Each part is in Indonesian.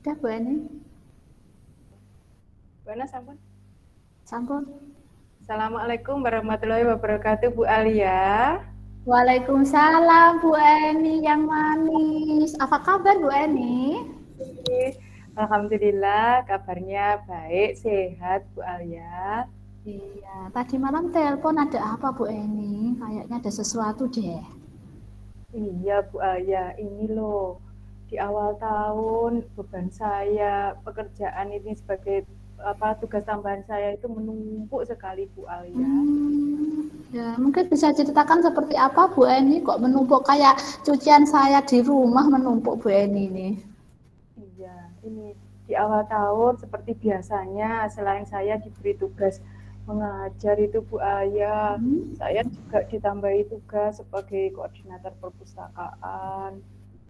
Udah Bu Eni? Buana sampun. Sampun. Assalamualaikum warahmatullahi wabarakatuh Bu Alia. Waalaikumsalam Bu Eni yang manis. Apa kabar Bu Eni? Alhamdulillah kabarnya baik, sehat Bu Alia. Iya, tadi malam telepon ada apa Bu Eni? Kayaknya ada sesuatu deh. Iya Bu Alia, ini loh di awal tahun beban saya pekerjaan ini sebagai tugas tambahan saya itu menumpuk sekali Bu Alia. Ya, mungkin bisa ceritakan seperti apa Bu Eni? Kok menumpuk kayak cucian saya di rumah menumpuk Bu Eni ini? Iya, ini di awal tahun seperti biasanya selain saya diberi tugas mengajar itu Bu Aya, saya juga ditambahi tugas sebagai koordinator perpustakaan,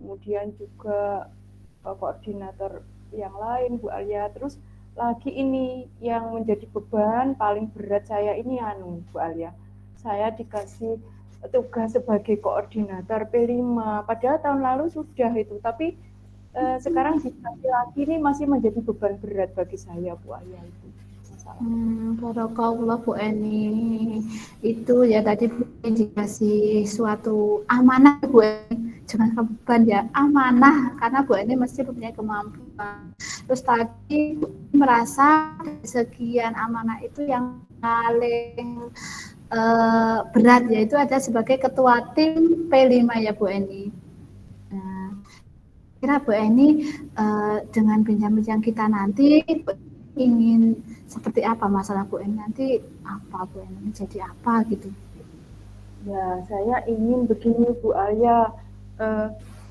kemudian juga koordinator yang lain Bu Aya. Terus lagi ini yang menjadi beban paling berat saya ini Bu Alia. Saya dikasih tugas sebagai koordinator P5. Padahal tahun lalu sudah itu, tapi sekarang dikasih lagi ini masih menjadi beban berat bagi saya Bu Alia itu. Barakallah Bu Eni. Itu ya tadi Bu Eni dikasih suatu amanah Bu Eni. Jangan beban ya, amanah karena Bu Eni mesti punya kemampuan. Terus tadi Bu Eni merasa sekian amanah itu yang paling berat yaitu ada sebagai ketua tim P5 ya Bu Eni. Nah, kira Bu Eni dengan bincang-bincang kita nanti ingin seperti apa masalah Bu Eni nanti apa Bu Eni menjadi apa gitu. Ya, saya ingin begini Bu Aya,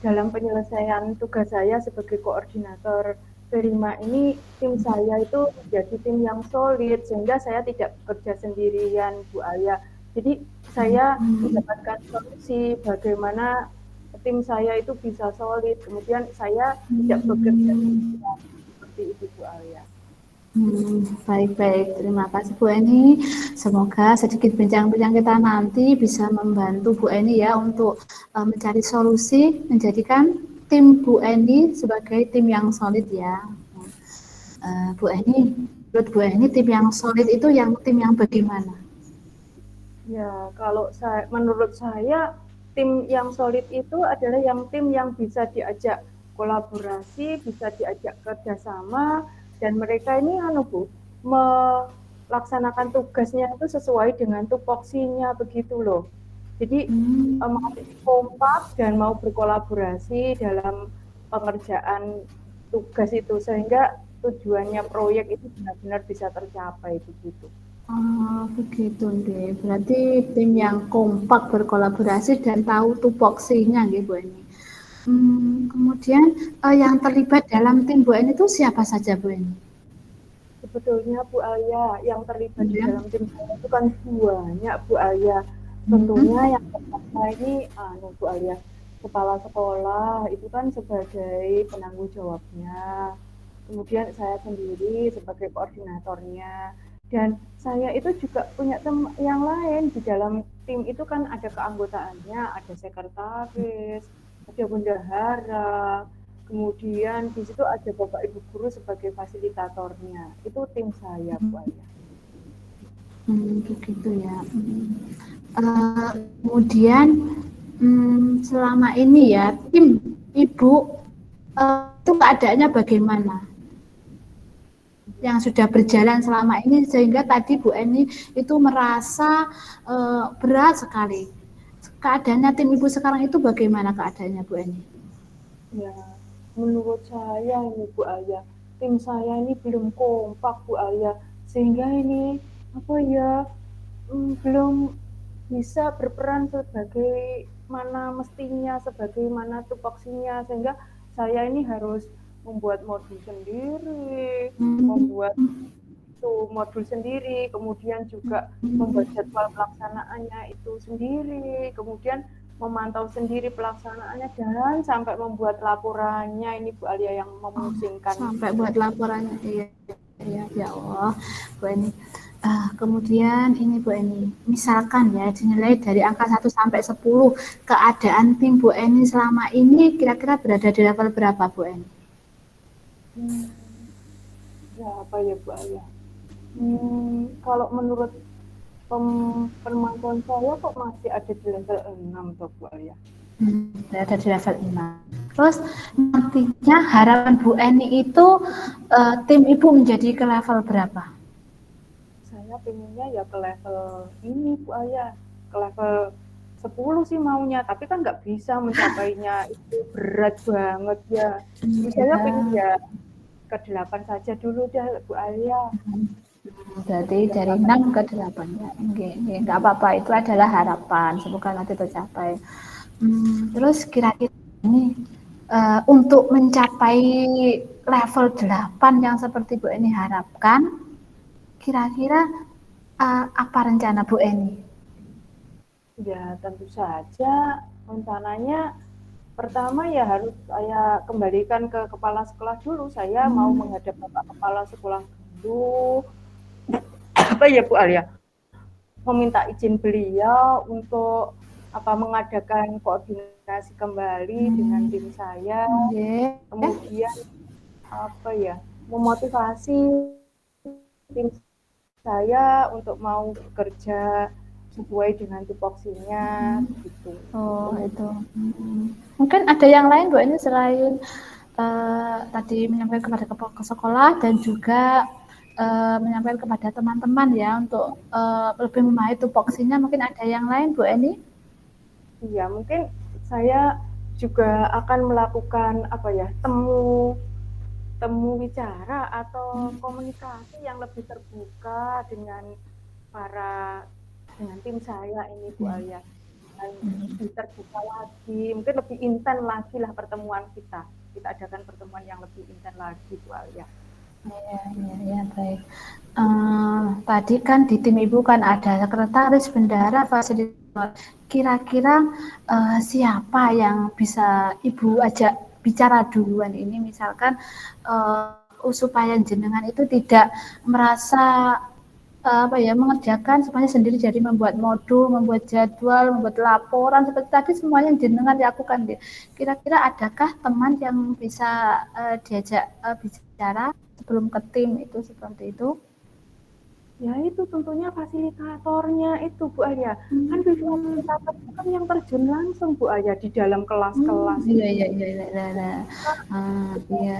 dalam penyelesaian tugas saya sebagai koordinator P5 ini, tim saya itu menjadi tim yang solid, sehingga saya tidak bekerja sendirian Bu Aya. Jadi saya mendapatkan solusi bagaimana tim saya itu bisa solid, kemudian saya tidak bekerja sendirian, seperti itu Bu Aya. Baik-baik, terima kasih Bu Eni. Semoga sedikit bincang-bincang kita nanti bisa membantu Bu Eni ya untuk mencari solusi menjadikan tim Bu Eni sebagai tim yang solid ya. Bu Eni, menurut Bu Eni tim yang solid itu yang tim yang bagaimana? Ya, kalau menurut saya tim yang solid itu adalah yang tim yang bisa diajak kolaborasi, bisa diajak kerjasama, dan mereka ini Bu, melaksanakan tugasnya itu sesuai dengan tupoksinya begitu loh. Jadi kompak dan mau berkolaborasi dalam pengerjaan tugas itu sehingga tujuannya proyek itu benar-benar bisa tercapai begitu. Begitu deh. Berarti tim yang kompak berkolaborasi dan tahu tupoksinya gitu Bu Eni. Kemudian yang terlibat dalam tim Bu Eni itu siapa saja Bu Eni? Sebetulnya Bu Alia yang terlibat di Ya. dalam tim saya itu kan banyak Bu Alia. Tentunya yang pertama ini Bu Alia, kepala sekolah itu kan sebagai penanggung jawabnya. Kemudian saya sendiri sebagai koordinatornya. Dan saya itu juga punya teman yang lain di dalam tim itu kan ada keanggotaannya, ada sekretaris, ada bendahara, kemudian di situ ada Bapak Ibu guru sebagai fasilitatornya. Itu tim saya, Bu Aya. Begitu ya. Kemudian selama ini ya tim Ibu itu keadaannya bagaimana? Yang sudah berjalan selama ini sehingga tadi Bu Eni itu merasa berat sekali. Keadaannya tim Ibu sekarang itu bagaimana keadaannya Bu Eni? Ya, menurut saya ini Bu Aya, tim saya ini belum kompak Bu Aya, sehingga ini belum bisa berperan sebagai mana mestinya, sebagai mana tupoksinya, sehingga saya ini harus membuat modul sendiri, membuat modul sendiri, kemudian juga membuat jadwal pelaksanaannya itu sendiri, kemudian memantau sendiri pelaksanaannya dan sampai membuat laporannya ini Bu Alia yang memusingkan. Sampai buat laporannya, iya ya Allah Bu Eni. Kemudian ini Bu Eni, misalkan ya dinilai dari angka 1 sampai 10 keadaan tim Bu Eni selama ini kira-kira berada di level berapa Bu Eni? Hmm, ya apa ya Bu Aya? Kalau menurut pemantauan saya kok masih ada di level 6 toh Bu Aya. Ada di level 6. Terus nantinya harapan Bu Eni itu tim Ibu menjadi ke level berapa? Saya pengennya ya ke level ini Bu Aya, ke level 10 sih maunya, tapi kan nggak bisa mencapainya, itu berat banget ya. Jadi saya pengen Ya, ya ke 8 saja dulu deh Bu Aya. berarti Sudah dari 6 8. ke 8 ya. Enggak apa-apa, itu adalah harapan. Semoga nanti tercapai. Terus kira-kira ini untuk mencapai level 8 yang seperti Bu Eni harapkan, kira-kira apa rencana Bu Eni? Ya tentu saja rencananya pertama ya harus saya kembalikan ke kepala sekolah dulu. Saya mau menghadap Bapak kepala sekolah dulu. Apa ya Bu Alia? Meminta izin beliau untuk mengadakan koordinasi kembali dengan tim saya. Yeah. Kemudian memotivasi tim saya untuk mau bekerja sesuai dengan tupoksinya begitu. Oh itu. Mungkin ada yang lain Bu ini selain tadi menyampaikan kepada kepala sekolah dan juga menyampaikan kepada teman-teman ya untuk lebih memahami tupoksinya. Mungkin ada yang lain Bu Eni? Iya, mungkin saya juga akan melakukan temu temu bicara atau komunikasi yang lebih terbuka dengan tim saya ini Bu Alia. Dan lebih terbuka lagi, mungkin lebih intens lagi lah pertemuan kita. Kita adakan pertemuan yang lebih intens lagi Bu Alia. Ya, baik. Tadi kan di tim Ibu kan ada sekretaris, bendara, fasilitator. Kira-kira siapa yang bisa Ibu ajak bicara duluan ini? Misalkan supaya jenengan itu tidak merasa mengerjakan semuanya sendiri, jadi membuat modul, membuat jadwal, membuat laporan seperti tadi semuanya jenengan lakukan. Kira-kira adakah teman yang bisa diajak bicara sebelum ke tim itu seperti itu? Ya itu tentunya fasilitatornya itu Bu Aya. Kan fasilitator itu kan yang terjun langsung Bu Aya di dalam kelas-kelas Iya, itu. iya, iya, iya, iya. Iya.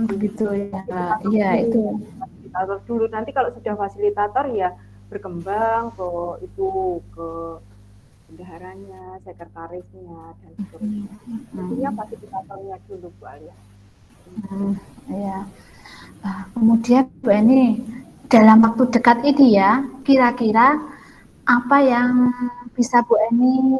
Begitu ya. Iya itu. Fasilitator dulu. Nanti kalau sudah fasilitator ya berkembang ke bendaharanya, sekretarisnya dan seterusnya. Intinya fasilitatornya dulu Bu Alia. Iya. Kemudian Bu Eni dalam waktu dekat ini ya, kira-kira apa yang bisa Bu Eni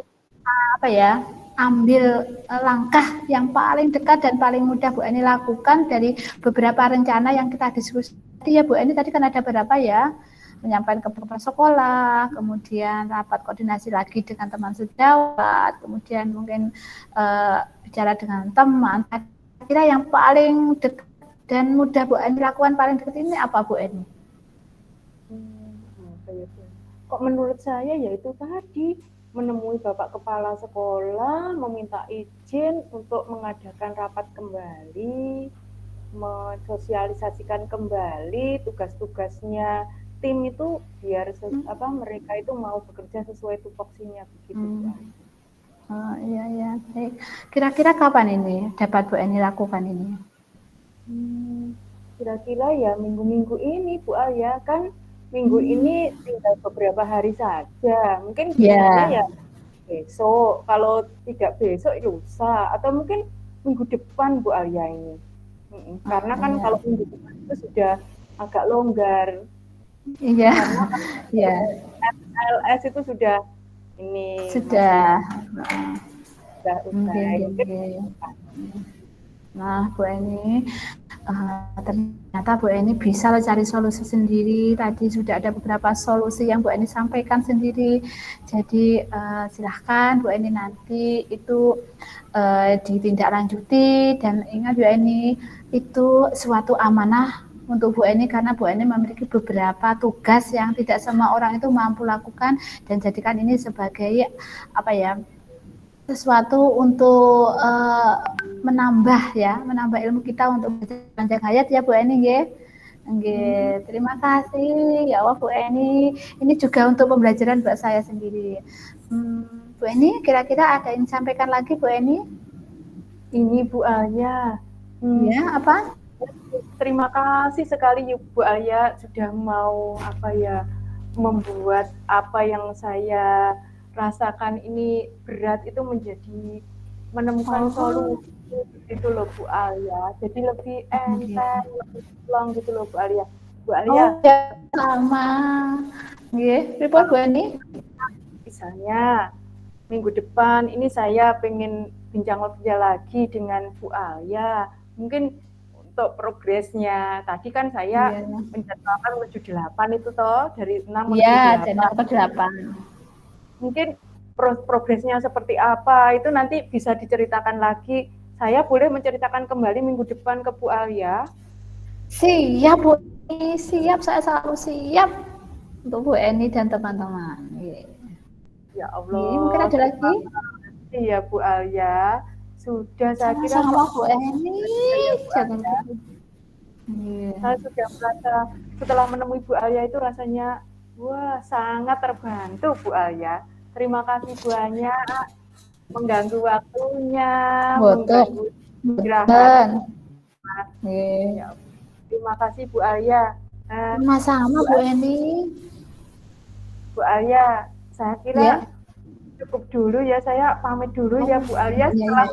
ambil langkah yang paling dekat dan paling mudah Bu Eni lakukan dari beberapa rencana yang kita diskusi tadi ya Bu Eni, tadi kan ada beberapa ya, menyampaikan ke kepala sekolah, kemudian rapat koordinasi lagi dengan teman sejawat, kemudian mungkin bicara dengan teman. Kira yang paling dekat dan mudah Bu Eni lakukan paling dekat ini apa Bu Eni? Kok menurut saya yaitu tadi menemui Bapak Kepala Sekolah, meminta izin untuk mengadakan rapat kembali, mensosialisasikan kembali tugas-tugasnya tim itu biar mereka itu mau bekerja sesuai tupoksinya begitu. Oh, iya, baik. Kira-kira kapan ini dapat Bu Eni lakukan ini? Kira-kira ya minggu-minggu ini Bu Alia, kan minggu ini tinggal beberapa hari saja. Mungkin bisanya ya besok, kalau tidak besok lusa, atau mungkin minggu depan Bu Alia ini. Karena kan kalau minggu depan itu sudah agak longgar. Iya. Karena kan LS itu sudah sudah usai. Nah Bu Eni ternyata Bu Eni bisa cari solusi sendiri. Tadi sudah ada beberapa solusi yang Bu Eni sampaikan sendiri. Jadi silahkan Bu Eni nanti itu ditindaklanjuti, dan ingat Bu Eni itu suatu amanah untuk Bu Eni karena Bu Eni memiliki beberapa tugas yang tidak semua orang itu mampu lakukan, dan jadikan ini sebagai sesuatu untuk menambah ilmu kita untuk panjang hayat ya Bu Eni nggih. Nggih, terima kasih ya Allah Bu Eni. Ini juga untuk pembelajaran buat saya sendiri. Bu Eni, kira-kira ada yang disampaikan lagi Bu Eni? Ini Bu Aya. Ya, apa? Terima kasih sekali Bu Aya sudah mau membuat apa yang saya rasakan ini berat itu menjadi menemukan solusi itu loh Bu Alia. Jadi lebih enteng, lebih plong gitu loh Bu Alia. Bu Alia. Ya, sama. Nggih, pripun Bu Eni? Misalnya minggu depan ini saya pengen bincang lagi dengan Bu Alia. Mungkin untuk progresnya tadi kan saya menjadwalkan menuju 8 itu toh dari 6 menuju 8. Mungkin progresnya seperti apa itu nanti bisa diceritakan lagi. Saya boleh menceritakan kembali minggu depan ke Bu Alia? Siap Bu Eni, siap, saya selalu siap untuk Bu Eni dan teman-teman. Ya Allah. Mungkin ada lagi? Iya Bu Alia. Sudah saya kira sama Bu Eni. Saya sudah merasa setelah menemui Bu Alia itu rasanya wah sangat terbantu Bu Alia. Terima kasih banyak mengganggu waktunya, mengganggu istirahat. Ya, terima kasih Bu Alia. Sama-sama Bu Eni. Bu Alia, saya kira cukup dulu ya, saya pamit dulu ya Bu Alia. Setelah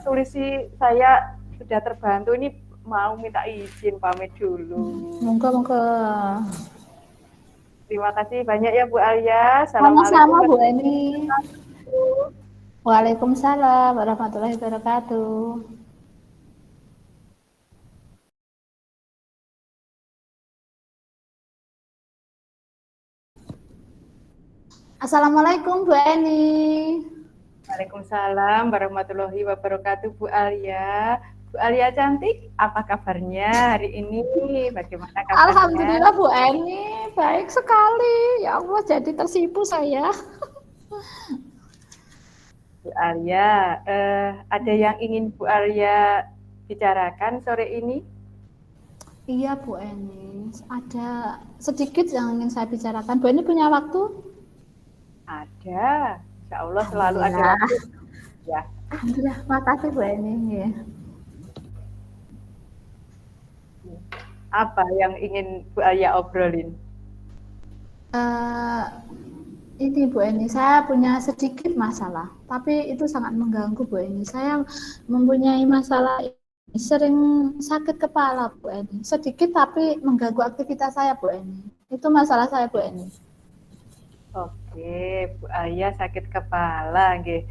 solusi saya sudah terbantu, ini mau minta izin pamit dulu. Monggo. Terima kasih banyak ya Bu Alia. Sama-sama Bu Eni. Waalaikumsalam warahmatullahi wabarakatuh. Assalamualaikum Bu Eni. Waalaikumsalam warahmatullahi wabarakatuh Bu Alia. Bu Alia cantik, apa kabarnya hari ini? Bagaimana kabarnya? Alhamdulillah Bu Eni, baik sekali. Ya Allah, jadi tersipu saya. Bu Alia, ada yang ingin Bu Alia bicarakan sore ini? Iya Bu Eni, ada sedikit yang ingin saya bicarakan. Bu Eni punya waktu? Ada, insya Allah selalu ada waktu. Ya. Alhamdulillah, makasih Bu Eni. Ya. Apa yang ingin Bu Alia obrolin? Ini Bu Eni, saya punya sedikit masalah, tapi itu sangat mengganggu Bu Eni. Saya mempunyai masalah sering sakit kepala Bu Eni, sedikit tapi mengganggu aktivitas saya Bu Eni. Itu masalah saya Bu Eni. Oke, Bu Alia sakit kepala, nggih.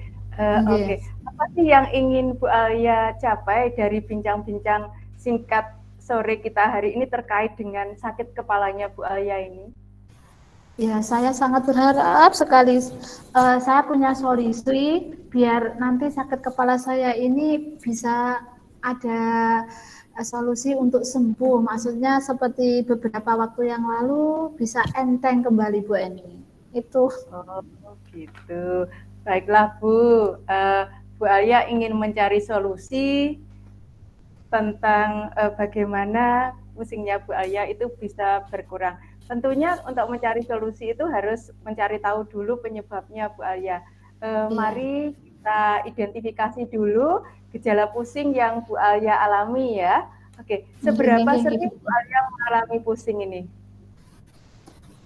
Oke, apa sih yang ingin Bu Alia capai dari bincang-bincang singkat sore kita hari ini terkait dengan sakit kepalanya Bu Alia ini? Ya, saya sangat berharap sekali saya punya solusi biar nanti sakit kepala saya ini bisa ada solusi untuk sembuh. Maksudnya seperti beberapa waktu yang lalu bisa enteng kembali Bu Eni. Itu. Oh, gitu. Baiklah Bu. Bu Alia ingin mencari solusi tentang bagaimana pusingnya Bu Alia itu bisa berkurang. Tentunya untuk mencari solusi itu harus mencari tahu dulu penyebabnya Bu Alia. Mari kita identifikasi dulu gejala pusing yang Bu Alia alami ya. Oke, seberapa sering Bu Alia mengalami pusing ini?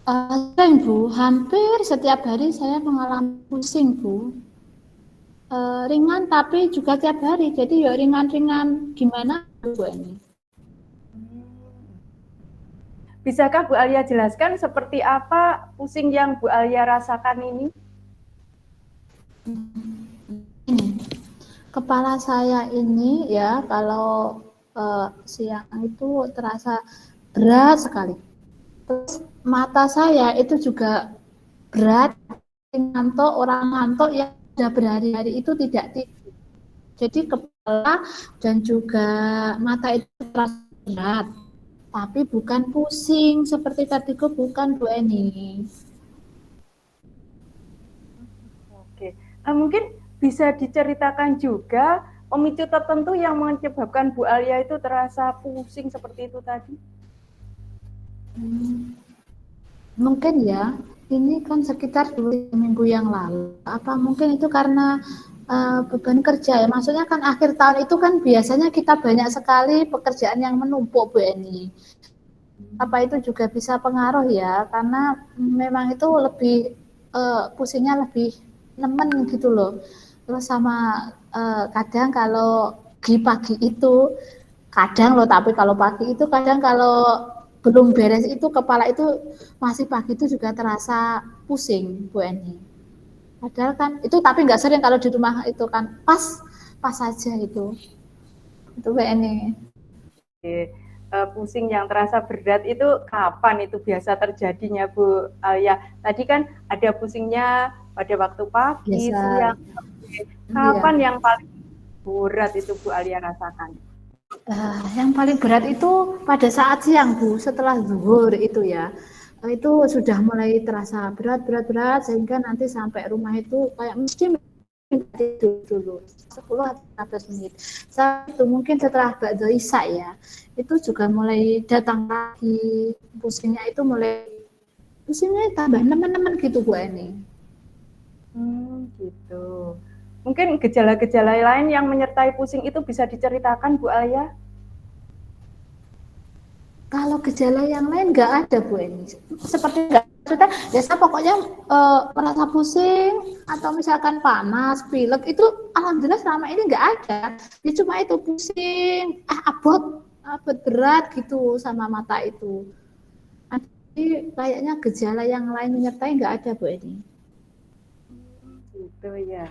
Sering Bu, hampir setiap hari saya mengalami pusing Bu. Ringan tapi juga tiap hari, jadi ya ringan-ringan gimana Bu ini? Bisakah Bu Alia jelaskan seperti apa pusing yang Bu Alia rasakan ini? Kepala saya ini ya kalau siang itu terasa berat sekali. Terus mata saya itu juga berat, orang ngantuk yang sudah berhari-hari itu tidak tidur. Jadi kepala dan juga mata itu terasa berat, tapi bukan pusing seperti tadi bukan Bu Eni. Oke, mungkin bisa diceritakan juga pemicu tertentu yang menyebabkan Bu Alia itu terasa pusing seperti itu tadi? Mungkin ya, ini kan sekitar 2 minggu yang lalu. Apa mungkin itu karena beban kerja ya? Maksudnya kan akhir tahun itu kan biasanya kita banyak sekali pekerjaan yang menumpuk, Bu Eni. Apa itu juga bisa pengaruh ya? Karena memang itu lebih pusingnya lebih nemen gitu loh. Terus sama kadang kalau di pagi itu kadang loh, tapi kalau pagi itu kadang kalau belum beres itu kepala itu masih pagi itu juga terasa pusing, Bu Eni. Padahal kan itu tapi nggak sering kalau di rumah itu kan pas saja itu Bu Eni. Pusing yang terasa berat itu kapan itu biasa terjadinya Bu Alia? Tadi kan ada pusingnya pada waktu pagi, Biasa, siang, iya. kapan yang paling berat itu Bu Alia rasakan? Yang paling berat itu pada saat siang Bu, setelah zuhur itu ya. Itu sudah mulai terasa berat sehingga nanti sampai rumah itu kayak mesti tidur dulu 10 atau 15 menit. Saat itu mungkin setelah ba'da isya ya, itu juga mulai datang lagi pusingnya itu mulai pusingnya tambah nemen-nemen gitu Bu Eni. Gitu. Mungkin gejala-gejala lain yang menyertai pusing itu bisa diceritakan Bu Alia? Kalau gejala yang lain nggak ada Bu Eni. Seperti nggak sudah biasa pokoknya merasa pusing atau misalkan panas, pilek itu alhamdulillah selama ini nggak ada. Ya cuma itu pusing, abot berat gitu sama mata itu. Jadi kayaknya gejala yang lain menyertai nggak ada Bu Eni. Gitu ya.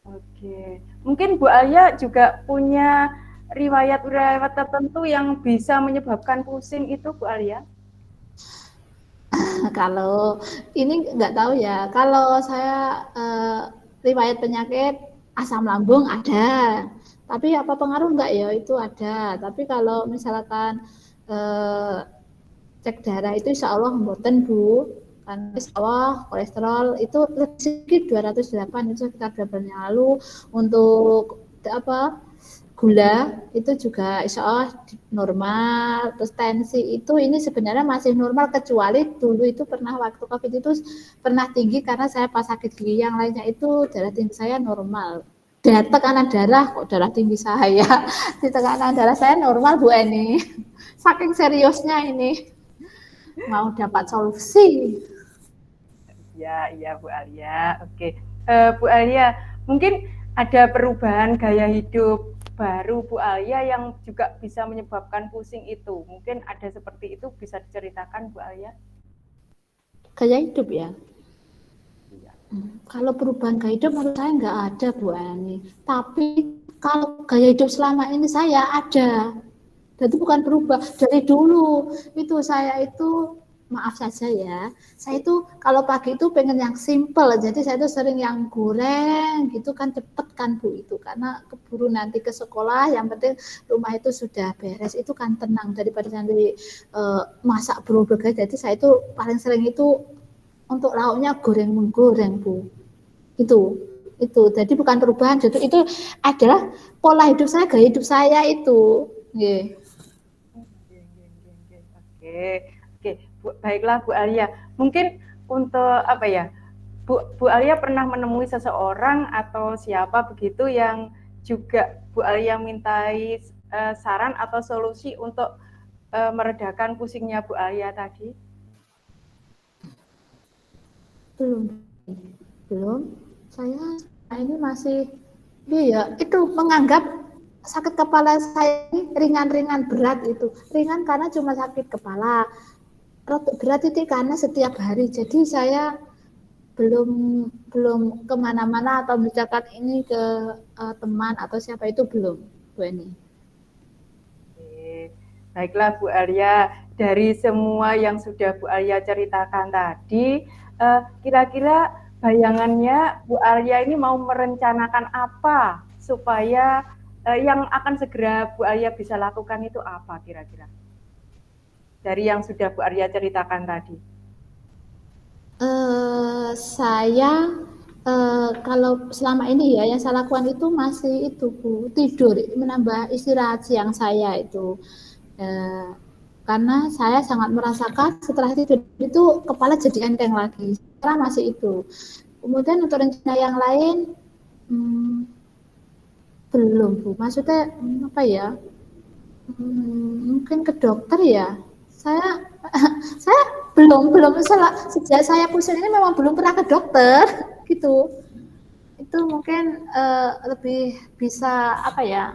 Oke. Mungkin Bu Alia juga punya riwayat-riwayat tertentu yang bisa menyebabkan pusing itu Bu Alia? Kalau ini nggak tahu ya. Kalau saya riwayat penyakit asam lambung ada, tapi apa pengaruh nggak ya itu ada. Tapi kalau misalkan eh, cek darah itu insya Allah mboten Bu, kan insya Allah kolesterol itu lebih sedikit 208 itu sekitar 2 bulan yang lalu. Untuk apa gula itu juga insya Allah normal. Terus tensi itu ini sebenarnya masih normal kecuali dulu itu pernah waktu COVID itu pernah tinggi karena saya pas sakit gigi, yang lainnya itu darah tinggi saya normal. Tekanan darah kok darah tinggi saya di tekanan darah saya normal Bu Eni. Saking seriusnya ini mau dapat solusi. Ya, iya Bu Alia. Oke. Bu Alia, mungkin ada perubahan gaya hidup baru Bu Alia yang juga bisa menyebabkan pusing itu. Mungkin ada seperti itu, bisa diceritakan Bu Alia? Gaya hidup ya. Iya. Kalau perubahan gaya hidup menurut saya nggak ada Bu Ani. Tapi kalau gaya hidup selama ini saya ada. Jadi bukan berubah dari dulu. Itu saya itu maaf saja ya. Saya itu kalau pagi itu pengen yang simple. Jadi saya itu sering yang goreng gitu kan cepet kan Bu itu karena keburu nanti ke sekolah. Yang penting rumah itu sudah beres itu kan tenang daripada nanti masak berubah. Jadi saya itu paling sering itu untuk lauknya goreng menggoreng Bu. Itu jadi bukan perubahan, jadi itu adalah pola hidup saya, gaya hidup saya itu. Yeah. Oke, oke, baiklah Bu Alia. Mungkin untuk apa ya, Bu Alia pernah menemui seseorang atau siapa begitu yang juga Bu Alia mintai saran atau solusi untuk meredakan pusingnya Bu Alia tadi? Belum, belum. Saya ini masih, iya itu menganggap sakit kepala saya ini ringan-ringan berat itu. Ringan karena cuma sakit kepala. Berat itu karena setiap hari. Jadi saya belum belum kemana-mana atau misalkan ini ke teman atau siapa itu belum, Bu Eni. Baiklah Bu Alia, dari semua yang sudah Bu Alia ceritakan tadi, kira-kira bayangannya Bu Alia ini mau merencanakan apa supaya yang akan segera Bu Alia bisa lakukan itu apa kira-kira? Dari yang sudah Bu Alia ceritakan tadi. Saya Kalau selama ini ya yang saya lakukan itu masih itu Bu, tidur, menambah istirahat siang saya itu. Eh, karena saya sangat merasakan setelah tidur itu kepala jadi enteng lagi. Sekarang masih itu. Kemudian untuk rencana yang lain hmm, belum Bu. Maksudnya apa ya? Mungkin ke dokter ya. Saya saya belum sejak saya pusing ini memang belum pernah ke dokter gitu. Itu mungkin lebih bisa apa ya,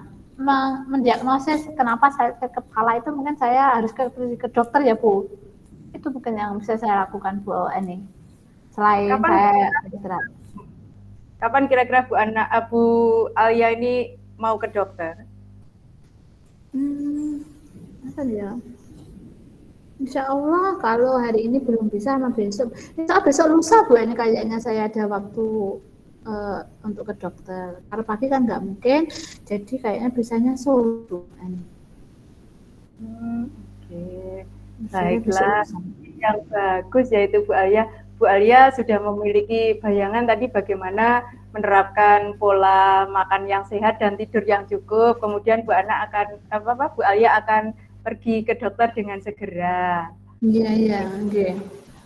mendiagnosis kenapa saya sakit kepala itu, mungkin saya harus ke dokter ya Bu. Itu mungkin yang bisa saya lakukan Bu ini selain Kapan saya istirahat. kapan kira-kira Bu Alia ini mau ke dokter? Apa ya, Insya Allah kalau hari ini belum bisa sama besok. Insya Allah besok lusa Bu ini kayaknya saya ada waktu untuk ke dokter. Kalau pagi kan nggak mungkin, jadi kayaknya bisanya sore Bu ini. Oke, Saya besok baiklah. lusa. Yang bagus yaitu Bu Alia. Bu Alia sudah memiliki bayangan tadi bagaimana menerapkan pola makan yang sehat dan tidur yang cukup. Kemudian Bu Alia akan pergi ke dokter dengan segera. Iya, iya, oke.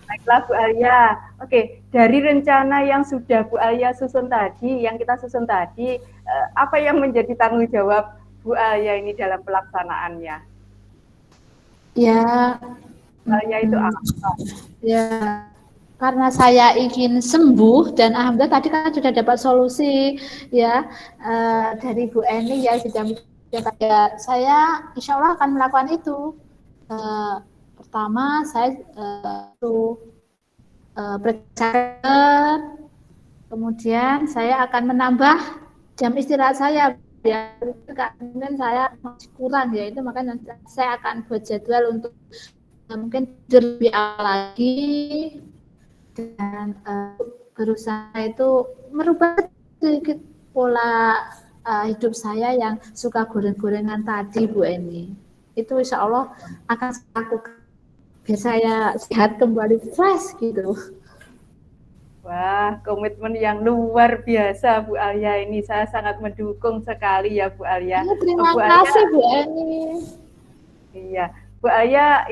Baiklah Bu Alia. Oke, dari rencana yang sudah Bu Alia susun tadi, yang kita susun tadi, apa yang menjadi tanggung jawab Bu Alia ini dalam pelaksanaannya? Ya, Bu Alia itu apa? ya, karena saya ingin sembuh dan alhamdulillah tadi kan sudah dapat solusi ya dari Bu Eni ya, sudah saya insya Allah akan melakukan itu. Pertama saya periksa, kemudian saya akan menambah jam istirahat saya ya, kemudian saya masih kurang ya, itu makanya saya akan buat jadwal untuk mungkin tidur lebih awal lagi dan berusaha itu merubah sedikit pola hidup saya yang suka goreng-gorengan tadi Bu Eni. Itu insya Allah akan saya lakukan biar saya sehat kembali, fresh gitu. Wah, komitmen yang luar biasa Bu Alia ini. Saya sangat mendukung sekali ya Bu Alia. Terima Bu Alia, kasih Bu Eni. iya. Bu Alia